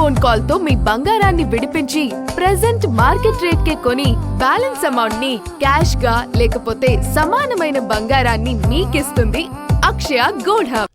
Phone call తో మీ బంగారాన్ని విడిపించి ప్రెజెంట్ మార్కెట్ రేట్ కే కొని బ్యాలెన్స్ అమౌంట్ ని క్యాష్ గా లేకపోతే సమానమైన బంగారాన్ని మీకిస్తుంది అక్షయ గోల్డ్ హబ్.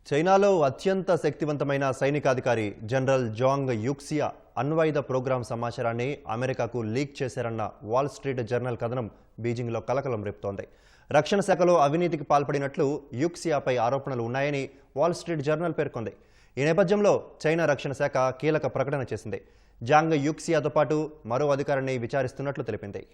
చైనాలో అత్యంత శక్తివంతమైన సైనికాధికారి జనరల్ జాంగ్ యూక్సియా అణ్వాయుధ ప్రోగ్రాం సమాచారాన్ని అమెరికాకు లీక్ చేశారన్న వాల్ స్ట్రీట్ జర్నల్ కథనం బీజింగ్లో కలకలం రేపుతోంది. రక్షణ శాఖలో అవినీతికి పాల్పడినట్లు యూక్సియాపై ఆరోపణలు ఉన్నాయని వాల్ స్ట్రీట్ జర్నల్ పేర్కొంది. ఈ నేపథ్యంలో చైనా రక్షణ శాఖ కీలక ప్రకటన చేసింది. జాంగ్ యూక్సియాతో పాటు మరో అధికారిని విచారిస్తున్నట్లు తెలిపింది.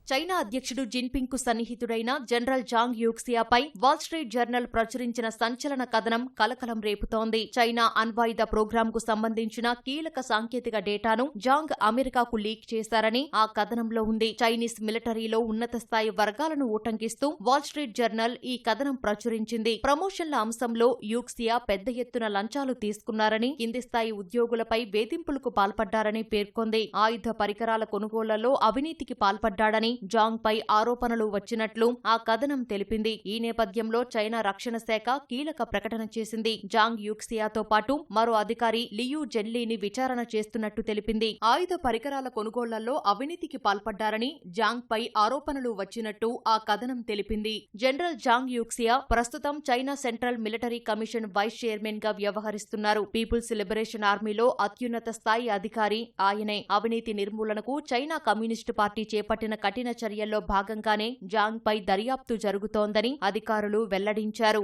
చైనా అధ్యక్షుడు జిన్పింగ్ కు సన్నిహితుడైన జనరల్ జాంగ్ యూక్సియాపై వాల్ స్ట్రీట్ జర్నల్ ప్రచురించిన సంచలన కథనం కలకలం రేపుతోంది. చైనా అణ్వాయుధ ప్రోగ్రాంకు సంబంధించిన కీలక సాంకేతిక డేటాను జాంగ్ అమెరికాకు లీక్ చేశారని ఆ కథనంలో ఉంది. చైనీస్ మిలిటరీలో ఉన్నత స్థాయి వర్గాలను ఉటంకిస్తూ వాల్ స్ట్రీట్ జర్నల్ ఈ కథనం ప్రచురించింది. ప్రమోషన్ల అంశంలో యూక్సియా పెద్ద ఎత్తున లంచాలు తీసుకున్నారని, కింది స్థాయి ఉద్యోగులపై వేధింపులకు పాల్పడ్డారని పేర్కొంది. ఆయుధ పరికరాల కొనుగోళ్లలో అవినీతికి పాల్పడ్డాడని జాంగ్ పై ఆరోపణలు వచ్చినట్లు ఆ కథనం తెలిపింది. ఈ నేపథ్యంలో చైనా రక్షణ శాఖ కీలక ప్రకటన చేసింది. జాంగ్ యూక్సియాతో పాటు మరో అధికారి లియూ జెన్లీని విచారణ చేస్తున్నట్టు తెలిపింది. ఆయుధ పరికరాల కొనుగోళ్లలో అవినీతికి పాల్పడ్డారని జాంగ్ పై ఆరోపణలు వచ్చినట్టు ఆ కథనం తెలిపింది. జనరల్ జాంగ్ యూక్సియా ప్రస్తుతం China central military commission vice chairman గా వ్యవహరిస్తున్నారు. పీపుల్స్ లిబరేషన్ ఆర్మీలో అత్యున్నత స్థాయి అధికారి ఆయనే. అవినీతి నిర్మూలనకు చైనా కమ్యూనిస్టు పార్టీ చేపట్టిన కఠిన చర్యల్లో భాగంగానే జాంగ్ పై దర్యాప్తు జరుగుతోందని అధికారులు వెల్లడించారు.